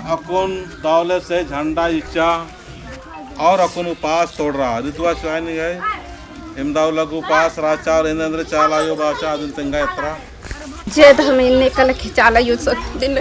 अकुन दौलत से झंडा इच्छा और अकुन उपास तोड़ रहा ऋतुआ चाय नहीं गए हिमदाउलग उपास राचा और इंद्र चालायो भाषा अदन तंगा यात्रा जे धर्म इन्ने कल खिचाला यो सब दिन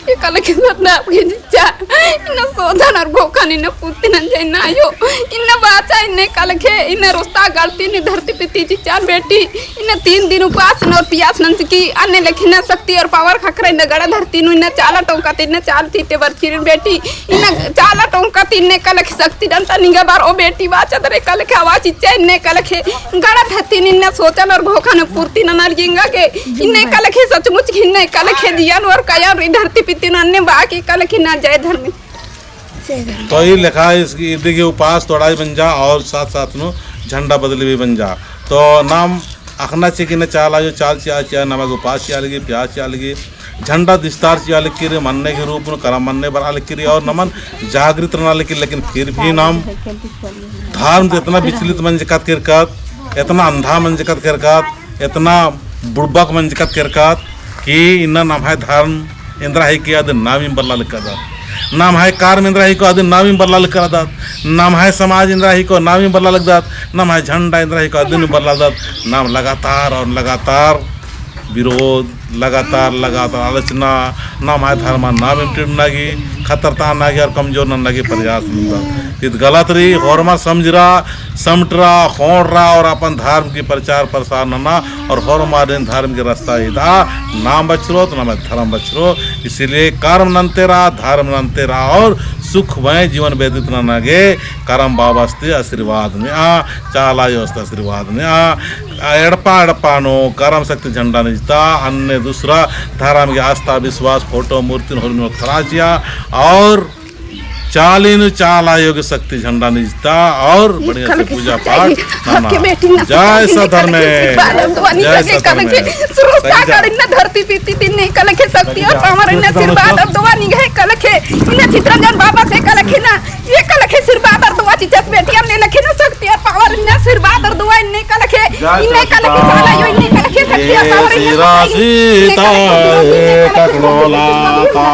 ये कल खिचना आपकी जा इन सोधन और गोखन इन पुतिन जैना यो इन बाचा इन कल खे इन रोस्ता गलती ने धरती पे तीजी चार बेटी इन 3 दिन उपास और पियास नंत की अन्य लेखिना शक्ति और पावर खखरे इन गड़ा धरती नु इन चाला टोंका तीन चाल थी ते बरचिन बेटी इन चाला टोंका तीन कल शक्ति दंता निगा बार ओ बेटी बाचा दरे कल खे आवाज इच्छा इन कल खे गड़ा धरती इन सोचल और गोखन पूर्ति ननर जिंगा के इन कल खे सचमुच खिन्ने कल खे दिया और कया धरती पितिन अन्य बाकी कल खिना जय धर्म तो ये लिखा है इसकी ईद के उपास तोड़ाई बन जा और साथ साथ नु झंडा बदली भी बन जा तो नाम अखना चे कि न चाला जो चाल चिया चिया नमक उपास चिया लगी प्याज चिया लगी झंडा दिस्तार चिया लिखी मनने के रूप में करम मनने बना लिखी और नमन जागृत ना लिखी लेकिन फिर भी नाम धर्म इतना विचलित मन जकत किरकत इतना अंधा मन जकत किरकत इतना बुड़बक मन जकत किरकत कि इन्ना नाम है धर्म इंद्रा है कि अद नामी बल्ला लिखा नाम है कार इंद्रा ही को अद नामी बल्ला लिखा नाम है समाज इंद्रा ही को नामी बल्ला लग दात नाम है झंडा इंद्रा ही को अद बल्ला दात नाम लगातार और लगातार विरोध लगातार आलोचना नाम है धर्म नाम इम्टिम नागी खतरता नागी और कमजोर न नागी प्रयास मिलता इत गलत रही होरमा समझरा समटरा खोड़ा और अपन धर्म की प्रचार प्रसार नना और होरमा दिन धर्म के रास्ता इदा नाम बचरो तो नाम धर्म बचरो इसीलिए कर्म नंते रहा धर्म नंते रहा और सुखमय जीवन व्यतीत न नागे करम बाबस्ते आशीर्वाद में चाला योस्ता आशीर्वाद में एड़पा नो करम शक्ति झंडा निजता अन्य दूसरा धर्म की आस्था विश्वास फोटो मूर्ति खराचिया और चालीन चाला योग शक्ति झंडा निजता और बढ़िया से पूजा पाठ जय सधर्म जय सधर्म धरती पीती दिन नहीं कल के शक्ति और पावर इन आशीर्वाद और दुआ नहीं गए कल के इन चित्रंजन बाबा से कल के ना ये कल के आशीर्वाद और दुआ चित बेटियां ने लखे ना शक्ति और पावर इन आशीर्वाद और दुआ इन कल के चाला यो इन कल के शक्ति और पावर इन सीता ककड़ोला का